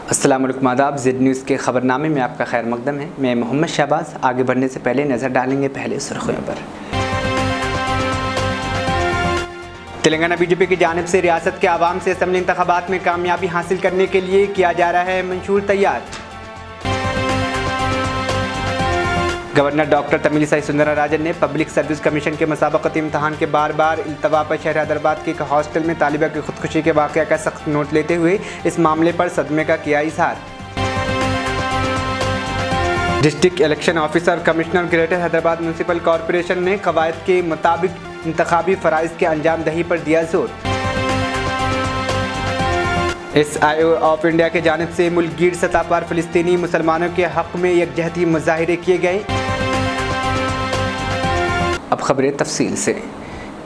अस्सलाम वालेकुम, आदाब। ज़ेड न्यूज़ के ख़बरनामे में आपका खैर मकदम है। मैं मोहम्मद शहबाज। आगे बढ़ने से पहले नज़र डालेंगे पहले सुर्खियों पर। तेलंगाना बीजेपी की जानिब से रियासत के आवाम से असम्बली इंतखाबात में कामयाबी हासिल करने के लिए किया जा रहा है मंशूर तैयार। गवर्नर डॉक्टर तमिलिसाई सुंदरराजन ने पब्लिक सर्विस कमीशन के मुसाबकती इम्तहान के बार इल्तवा पर शहर हैदराबाद के एक हॉस्टल में तालिबा की खुदकुशी के वाक़या का सख्त नोट लेते हुए इस मामले पर सदमे का किया इजहार। District election officer commissioner greater Hyderabad municipal corporation ने कवायद के मुताबिक इंतखाबी फ़राइज़ के अंजाम दही पर दिया जोर। SIO ऑफ इंडिया के जानिब से मुल्कगीर सतह पर फ़िलिस्तीनी मुसलमानों के हक़ में यकजहती मुज़ाहिरे किए गए। अब खबरें तफसील से।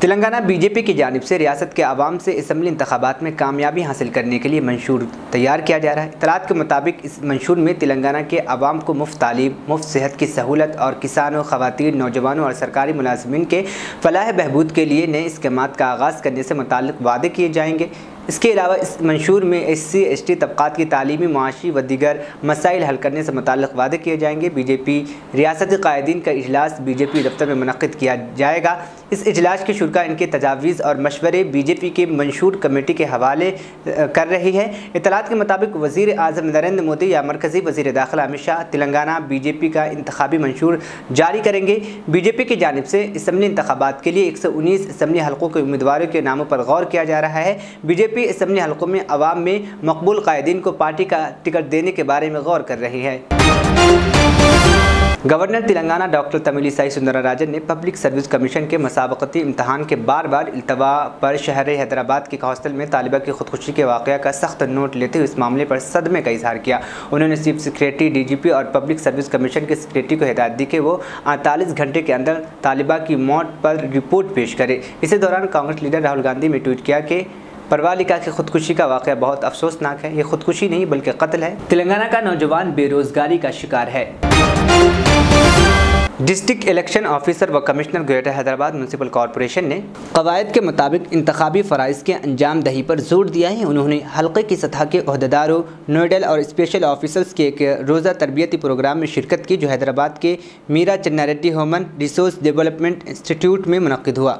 तेलंगाना बीजेपी की जानिब से रियासत के आवाम से असम्बली इंतखाबात में कामयाबी हासिल करने के लिए मंशूर तैयार किया जा रहा है। इत्तलात के मुताबिक इस मंशूर में तेलंगाना के आवाम को मुफ्त तालीम, मुफ्त सेहत की सहूलत और किसानों, ख़वातीन, नौजवानों और सरकारी मुलाज़िमीन के फलाह बहबूद के लिए नए इस्क़ामात का आगाज़ करने से मुताल्लिक़ वादे किए जाएंगे। इसके अलावा इस मंशूर में SC/ST तबक़ात की तालीमी, मुआशी व दीगर मसाइल हल करने से मुताल्लिक़ वादे किए जाएंगे। बीजेपी रियासती क़ायदीन का इजलास बीजेपी दफ्तर में मुनक़्क़िद किया जाएगा। इस इजलास के शुरका इनके तजावीज़ और मशवरे बीजेपी के मंशूर कमेटी के हवाले कर रही है। इत्तलात के मुताबिक वज़ीर आज़म नरेंद्र मोदी या मरकज़ी वज़ीर दाखिला अमित शाह तेलंगाना बीजेपी का इंतखाबी मंशूर जारी करेंगे। बीजेपी की जानिब से असम्बली इंतखाबात के लिए 119 असम्बली हलकों के उम्मीदवारों के नामों पर गौर किया जा रहा है। बीजेपी असम्बली हलकों में अवाम में मकबूल कायदीन को पार्टी का टिकट देने के बारे में गौर कर रही है। गवर्नर तेलंगाना डॉक्टर तमिलिसाई सुंदरराजन ने पब्लिक सर्विस कमीशन के मुसाबकती इम्तहान के बार इल्तवा पर शहर हैदराबाद के हॉस्टल में तालिबा की खुदकुशी के वाक़या का सख्त नोट लेते हुए इस मामले पर सदमे का इजहार किया। उन्होंने चीफ सेक्रेटरी, DGP और पब्लिक सर्विस कमीशन के सेक्रेटरी को हिदायत दी कि वो 48 घंटे के अंदर तालिबा की मौत पर रिपोर्ट पेश करे। इसी दौरान कांग्रेस लीडर राहुल गांधी ने ट्वीट किया कि परवालिका की खुदकुशी का वाक़या बहुत अफसोसनाक है। ये खुदकुशी नहीं बल्कि कत्ल है। तेलंगाना का नौजवान बेरोजगारी का शिकार है। डिस्ट्रिक्ट इलेक्शन ऑफिसर व commissioner greater Hyderabad municipal corporation ने कवायद के मुताबिक इंतखाबी फ़राइज़ के अंजाम दही पर जोर दिया है। उन्होंने हल्के की सतह के ओहदेदारों, नोडल और स्पेशल ऑफिसर्स के एक रोज़ा तरबियती प्रोग्राम में शिरकत की जो हैदराबाद के Meera Channareddy human resource development institute में मुनक़्क़िद हुआ।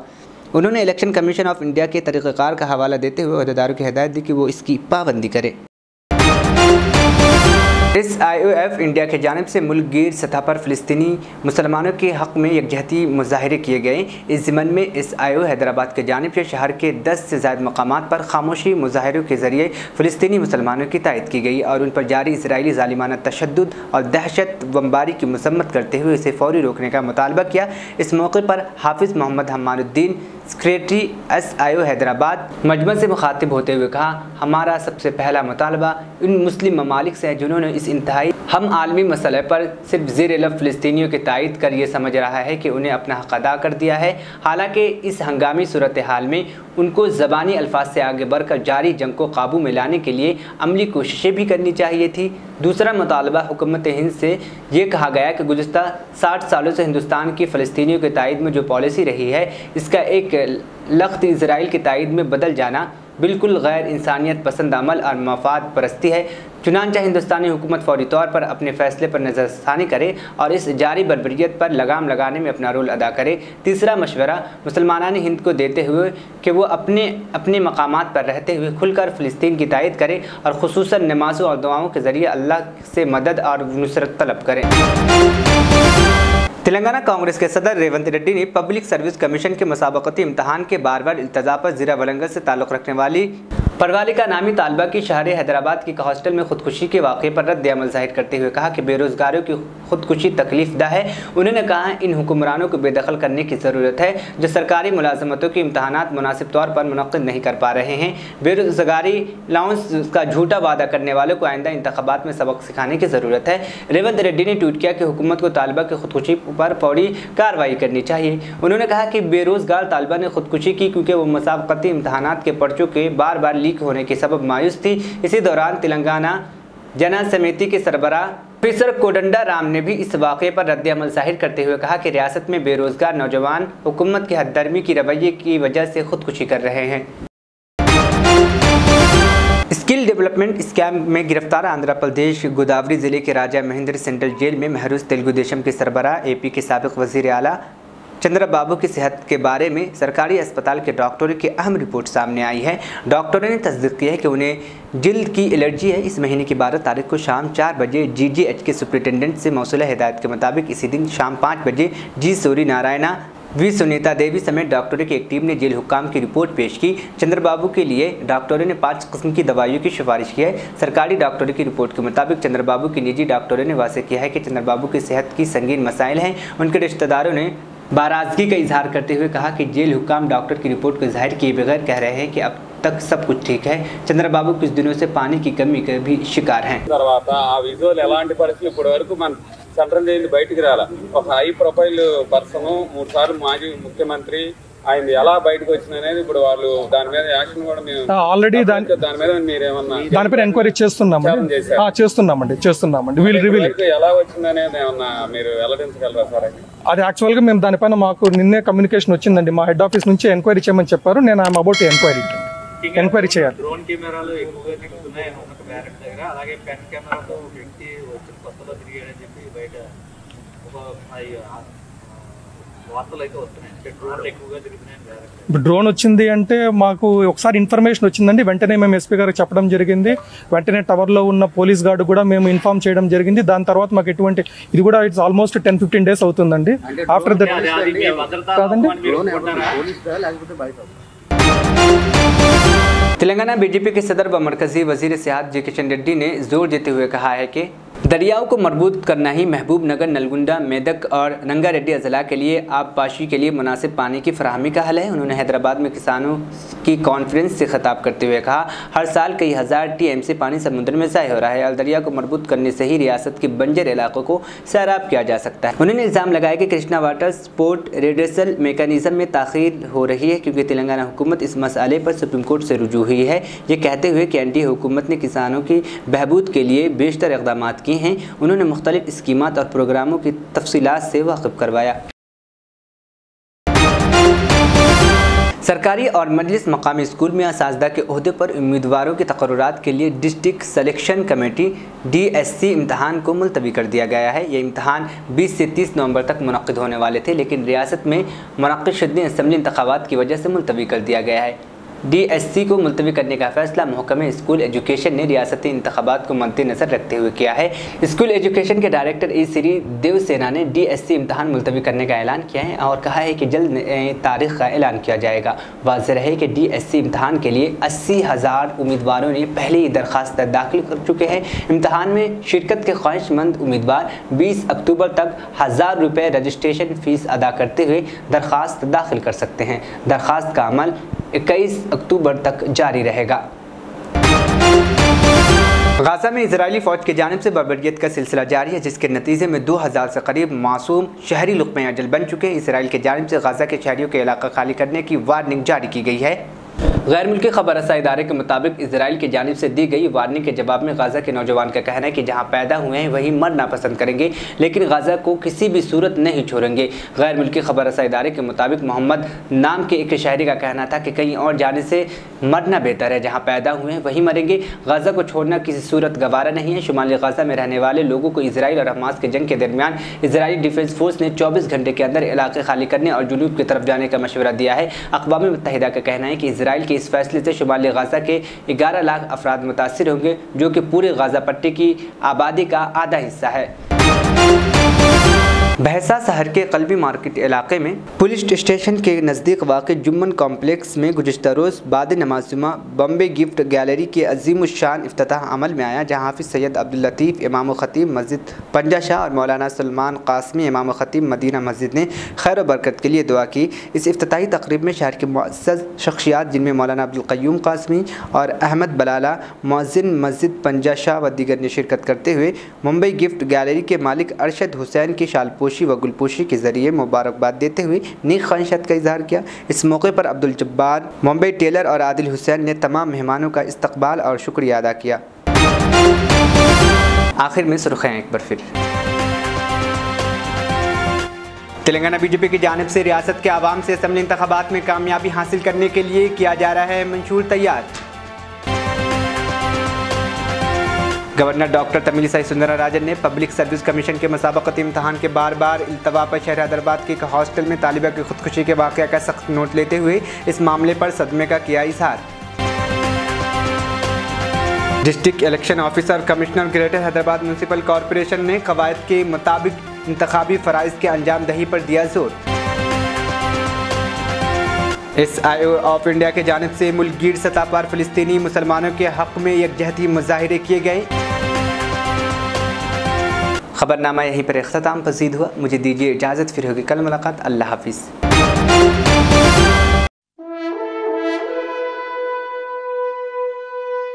उन्होंने इलेक्शन कमीशन ऑफ इंडिया के तरीक़ाकार का हवाला देते हुए ओहदेदारों की हिदायत दी कि वो इसकी पाबंदी करें। SIO इंडिया की जानिब से मुल्कगीर सतह पर फ़िलिस्तीनी मुसलमानों के हक़ में यकजहती मुज़ाहिरे किए गए। इस ज़िमन में SIO हैदराबाद की जानिब से शहर के 10 से ज़ायद मकामात पर खामोशी मुज़ाहिरों के ज़रिए फ़िलिस्तीनी मुसलमानों की तायद की गई और उन पर जारी इसराइली ज़ालिमाना तशद्दुद और दहशत बमबारी की मसम्मत करते हुए इसे फ़ौरी रोकने का मुतालबा किया। इस मौके पर हाफिज़ मोहम्मद हम्मानुद्दीन, सेक्रेटरी SIO हैदराबाद, मजमा से मुखातिब होते हुए कहा, हमारा सबसे पहला मुतालबा उन मुस्लिम ममालिक से है जिन्होंने इस इंतहाई हम आलमी मसले पर सिर्फ ज़ेर लफ़ फ़िलिस्तीनियों की तायद कर ये समझ रहा है कि उन्हें अपना हक़ अदा कर दिया है। हालांकि इस हंगामी सूरत हाल में उनको ज़बानी अल्फाज से आगे बढ़कर जारी जंग को काबू में लाने के लिए अमली कोशिशें भी करनी चाहिए थी। दूसरा मुतालबा हुकूमत हिंद से ये कहा गया कि गुज़िश्ता 60 सालों से हिंदुस्तान की फ़लस्तीनियों की तायद में जो पॉलिसी रही है इसका एक लख्त इज़राइल की तायद में बदल जाना बिल्कुल गैर इंसानियत पसंद अमल और मफाद परस्ती है। चुनांचा हिंदुस्तानी हुकूमत फौरी तौर पर अपने फ़ैसले पर नज़रसानी करे और इस जारी बर्बरियत पर लगाम लगाने में अपना रोल अदा करे। तीसरा मशवरा मुसलमानान हिंद को देते हुए कि वो अपने मकामात पर रहते हुए खुलकर फ़िलिस्तीन की तायद करें और ख़ुसूसन नमाज़ों और दुआओं के ज़रिए अल्लाह से मदद और नुसरत तलब करें। तेलंगाना कांग्रेस के सदर रेवंत रेड्डी ने पब्लिक सर्विस कमीशन के मुसाबकती इम्तहान के बार इल्तजा पर ज़िला वलंगल से ताल्लुक़ रखने वाली परवालिका नामी तालबा की शहर हैदराबाद की हॉस्टल में खुदकुशी के वाक़े पर रद्द अमल ज़ाहिर करते हुए कहा कि बेरोज़गारों की खुदकुशी तकलीफ़दा है। उन्होंने कहा इन हुक्मरानों को बेदखल करने की ज़रूरत है जो सरकारी मुलाजमतों के इम्तहानात मुनासिब तौर पर मुनक़्क़िद नहीं कर पा रहे हैं। बेरोज़गारी अलाउंस का झूठा वादा करने वालों को आइंदा इंतखाबात में सबक सिखाने की ज़रूरत है। रेवंत रेड्डी ने ट्वीट किया कि हुकूमत को तालबा की खुदकुशी पर फौरी कार्रवाई करनी चाहिए। उन्होंने कहा कि बेरोज़गार तालबा ने खुदकुशी की क्योंकि वो मुसाबकती इम्तहानात के पर्चों के बार लीक होने के सबब मायूस थी। इसी दौरान तेलंगाना जना समिति के सरबराह प्रोफेसर कोदंडा राम ने भी इस वाक़े पर रद्द अमल ज़ाहिर करते हुए कहा कि रियासत में बेरोज़गार नौजवान हुकूमत के हददर्मी की रवैये की वजह से खुदकुशी कर रहे हैं। स्किल डेवलपमेंट स्कैम में गिरफ्तार आंध्र प्रदेश गोदावरी जिले के राजा महेंद्र सेंट्रल जेल में महरूज तेलुगु देशम के सरबराह एपी के साबिक वजीर आला चंद्रबाबू की सेहत के बारे में सरकारी अस्पताल के डॉक्टरों की अहम रिपोर्ट सामने आई है। डॉक्टरों ने तस्दीक किया है कि उन्हें जिल्द की एलर्जी है। इस महीने की 12 तारीख को शाम 4 बजे जीजीएच के सुप्रिटेंडेंट से मौसूला हिदायत के मुताबिक इसी दिन शाम 5 बजे जी सूर्य नारायणा वी सुनीता देवी समेत डॉक्टरों की एक टीम ने जेल हुक्काम की रिपोर्ट पेश की। चंद्रबाबू के लिए डॉक्टरों ने 5 किस्म की दवाइयों की सिफारिश की है। सरकारी डॉक्टरों की रिपोर्ट के मुताबिक चंद्रबाबू के निजी डॉक्टरों ने वाज़ेह किया है कि चंद्रबाबू की सेहत की संगीन मसाइल हैं। उनके रिश्तेदारों ने नाराजगी का इजहार करते हुए कहा कि जेल हुक्काम डॉक्टर की रिपोर्ट को जाहिर किए बगैर कह रहे हैं कि अब तक सब कुछ ठीक है। चंद्रबाबू कुछ दिनों से पानी की कमी के भी शिकार हैं। సెంట్రల్ జైలు బయటికి రాలా ఒక హై ప్రొఫైల్ పర్సన్ 3 సార్లు మాజీ ముఖ్యమంత్రి ఆయన ఎలా బయటకు వచ్చిననేది ఇప్పుడు వాళ్ళు దాని మీద యాక్షన్ కూడా మేము ఆల్రెడీ దాని మీద మీరు ఏమన్నా దానిపై ఎంక్వైరీ చేస్తున్నామండి వీల్ రివీల్ ఎలా వచ్చిందనేది ఏమన్నా మీరు వెల్లడించగలరా సార్? అది యాక్చువల్ గా మేము దానిపైన మాకు నిన్నే కమ్యూనికేషన్ వచ్చిందండి, మా హెడ్ ఆఫీస్ నుంచి ఎంక్వైరీ చేయమని చెప్పారు. నేను ఐఎమ్ అబౌట్ ఎంక్వైరీ చేయాలి. డ్రోన్ కెమెరాలు ఎక్కువగా తిరుగుతున్నాయి ఒక బ్యారెట్ దగ్గర, అలాగే పెన్ కెమెరాతో వ్యక్తి వచ్చిన కొత్తలో తిరిగాడని చెప్పి బయట ఒక వార్తలు అయితే వస్తున్నాయి. డ్రోన్లు ఎక్కువగా తిరుగుతున్నాయని బ్యారెట్. ఇప్పుడు డ్రోన్ వచ్చింది అంటే మాకు ఒకసారి ఇన్ఫర్మేషన్ వచ్చిందండి, వెంటనే మేము ఎస్పీ గారికి చెప్పడం జరిగింది. వెంటనే టవర్లో ఉన్న పోలీస్ గార్డు కూడా మేము ఇన్ఫార్మ్ చేయడం జరిగింది. దాని తర్వాత మాకు ఎటువంటి ఇది కూడా ఇట్స్ ఆల్మోస్ట్ 10-15 డేస్ అవుతుందండి. ఆఫ్టర్ దట్ కాదండి तेलंगाना बीजेपी के सदर व मरकजी वजीर सियाहत जी किशन रेड्डी ने जोर देते हुए कहा है कि दरियाओं को मजबूत करना ही महबूब नगर, नलगुंडा, मेदक और रंगारेड्डी अजला के लिए आबपाशी के लिए मुनासिब पानी की फराहमी का हल है। उन्होंने हैदराबाद में किसानों की कॉन्फ्रेंस से खिताब करते हुए कहा, हर साल कई हज़ार टीएमसी पानी समुद्र में ज़ाय हो रहा है और दरिया को मजबूत करने से ही रियासत के बंजर इलाकों को सैराब किया जा सकता है। उन्होंने इल्ज़ाम लगाया कि कृष्णा वाटर स्पोर्ट रेडिसल मेकानिज़म में ताख़ीर हो रही है क्योंकि तेलंगाना हुकूमत इस मसले पर सुप्रीम कोर्ट से रुजू हुई है। ये कहते हुए कि एनडीए हुकूमत ने किसानों की बहबूद के लिए बेशतर इक़दाम किए हैं। उन्होंने मुख्तलिफ स्कीमात और प्रोग्रामों की तफसीलात से वाकिफ करवाया। सरकारी और मजलिस मकामी स्कूल में असातिज़ा के ओहदे पर उम्मीदवारों के तकर्रुरात के लिए डिस्ट्रिक्ट सिलेक्शन कमेटी DSC इम्तहान को मुलतवी कर दिया गया है। ये इम्तहान 20 से 30 नवंबर तक मुनक़्क़िद होने वाले थे, लेकिन रियासत में मुनक़्क़िद शुदीन असम्बली इंतख़ाबात की वजह से मुलतवी कर दिया गया है। DSC को मुलतवी करने का फैसला महकमे स्कूल एजुकेशन ने रियासती इंतखाबात को मद्देनज़र रखते हुए किया है। स्कूल एजुकेशन के डायरेक्टर श्री देवसेना ने DSC इम्तहान मुलतवी करने का ऐलान किया है और कहा है कि जल्द तारीख का ऐलान किया जाएगा। वाज़ेह रहे कि DSC इम्तहान के लिए 80,000 उम्मीदवारों ने पहले ही दरख्वास्त दाखिल कर चुके हैं। इम्तहान में शिरकत के ख्वाहिशमंद उम्मीदवार 20 अक्टूबर तक 1000 रुपये रजिस्ट्रेशन फ़ीस अदा करते हुए दरख्वास्त दाखिल कर सकते हैं। दरख्वास्त का अमल 21 अक्टूबर तक जारी रहेगा। गाज़ा में इजरायली फ़ौज की जानिब से बर्बरियत का सिलसिला जारी है, जिसके नतीजे में 2000 से करीब मासूम शहरी लुक़्मे अजल बन चुके हैं। इसराइल की जानिब से गाज़ा के शहरियों के इलाका खाली करने की वार्निंग जारी की गई है। गैर मुल्की खबर रसा इदारे के मुताबिक इसराइल की जानिब से दी गई वार्निंग के जवाब में गाज़ा के नौजवान का कहना है कि जहां पैदा हुए हैं वहीं मरना पसंद करेंगे, लेकिन गाज़ा को किसी भी सूरत नहीं छोड़ेंगे। गैर मुल्की खबर रसा इदारे के मुताबिक मोहम्मद नाम के एक शहरी का कहना था कि कहीं और जाने से मरना बेहतर है, जहाँ पैदा हुए हैं वहीं मरेंगे। गाज़ा को छोड़ना किसी सूरत गवारा नहीं है। शुमाली गाज़ा में रहने वाले लोगों को इसराइल और हमास के जंग के दरमियान इसराइली डिफेंस फोर्स ने 24 घंटे के अंदर इलाके खाली करने और जुनूब की तरफ जाने का मशवरा दिया है। अक़वाम मुत्तहिदा का कहना है कि इसराइल के इस फैसले से शुमाली गाज़ा के 11 लाख अफराद मुतासिर होंगे, जो कि पूरे गाज़ा पट्टी की आबादी का आधा हिस्सा है। बहसा शहर के कल्बी मार्केट इलाके में पुलिस स्टेशन के नज़दीक वाक़ जुम्मन कॉम्प्लेक्स में गुज़िश्ता रोज़ बाद नमाज जुमा बॉम्बे गिफ्ट गैलरी के अज़ीमुश्शान इफ्तिताह अमल में आया, जहाँ हाफ़िज़ सैयद अब्दुल लतीफ़ इमाम ख़तीब मस्जिद पंजा शाह और मौलाना सलमान कासमी इमाम ख़तीब मदीना मस्जिद ने खैर व बरकत के लिए दुआ की। इस इफ्तिताही तक़रीब में शहर के मुअज़्ज़ज़ शख्सियात जिनमें मौलाना अब्दुल क़य्यूम कासमी और अहमद बलाला मुअज़्ज़िन मस्जिद पंजा शाह व दीगर ने शिरकत करते हुए मुंबई गिफ्ट गैलरी के मालिक अरशद हुसैन की शालपोशी व गुलपोशी के ज़रिए मुबारकबाद देते हुए नेक ख्वाहिशात का इजहार किया। इस मौके पर अब्दुल जब्बार, मुंबई टेलर और आदिल हुसैन ने तमाम मेहमानों का इस्तकबाल और शुक्रिया अदा किया। आखिर में सुर्ख़ियाँ एक बार फिर। तेलंगाना बीजेपी की जानिब से रियासत के आवाम से असम्बली इंतखाबात में कामयाबी हासिल करने के लिए किया जा रहा है मंशूर तैयार। गवर्नर डॉक्टर तमिलिसाई सुंदरराजन ने पब्लिक सर्विस कमीशन के मुसाबकती इम्तहान के बार इल्तवा पर शहर हैदराबाद के एक हॉस्टल में तालिबा की खुदकुशी के वाक़या का सख्त नोट लेते हुए इस मामले पर सदमे का किया इजहार। District election officer commissioner greater Hyderabad municipal corporation ने कवायद के मुताबिक इंतखाबी फ़राइज़ के अंजाम दही पर दिया जोर। SIO ऑफ इंडिया की जानिब से मुल्कगीर सतह पर फ़िलिस्तीनी मुसलमानों के हक़ में यकजहती मुजाहिरे किए गए। खबरनामा यहीं पर इख्तिताम पसीद हुआ। मुझे दीजिए इजाज़त, फिर होगी कल मुलाकात। अल्लाह हाफिज़।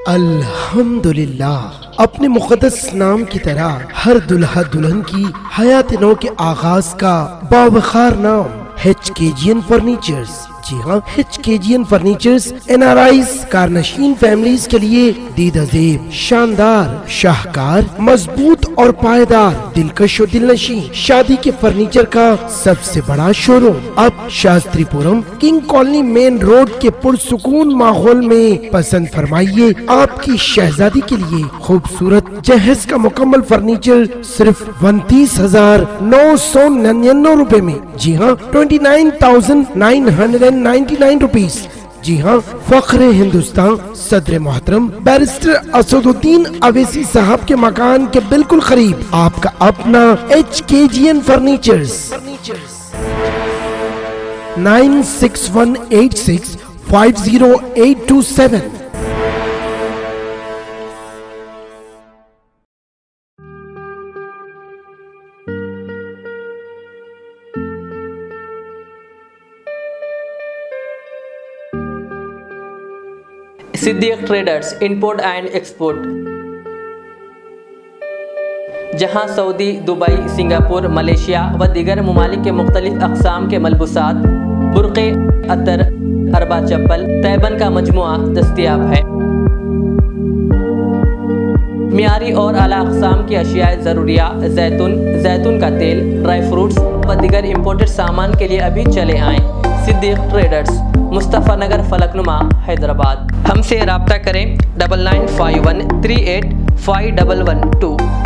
अल्हम्दुलिल्लाह, अपने मुक़द्दस नाम की तरह हर दुल्हा दुल्हन की हयात नौ के आगाज का बावखार नाम HKGN फर्नीचर्स। जी हाँ, HKGN फर्नीचर्स NRIs कारनशीन फैमिलीज के लिए दीदाजेब, शानदार, शाहकार, मजबूत और पायदार, दिलकश और दिलनशीं शादी के फर्नीचर का सबसे बड़ा शोरूम अब Shastripuram king colony main road के पुरसुकून माहौल में। पसंद फरमाइए आपकी शहजादी के लिए खूबसूरत जहेज का मुकम्मल फर्नीचर सिर्फ 29,999 रुपए में। जी हाँ, 29,999 रुपीज। जी हाँ, फख्रे हिंदुस्तान सदर मोहतरम बैरिस्टर असदुद्दीन अवैसी साहब के मकान के बिल्कुल करीब आपका अपना HKGN furnitures. 9618650827। Siddique traders import and export, जहां सऊदी, दुबई, सिंगापुर, मलेशिया व दीगर ममालिक के मुख्तलिफ अक़साम के मलबूसात, बुर्क़े, अतर, अरबा चप्पल, तैबन का मजमुआ दस्तयाब है। मियारी और आला अक़साम की अशियाए ज़रूरिया, जैतून का तेल, ड्राई फ्रूट्स व दीगर इम्पोर्टेड सामान के लिए अभी चले आएँ। सिद्दीक ट्रेडर्स, मुस्तफ़ा नगर, फलकनुमा, हैदराबाद। हमसे रब्ता करें 9951385112।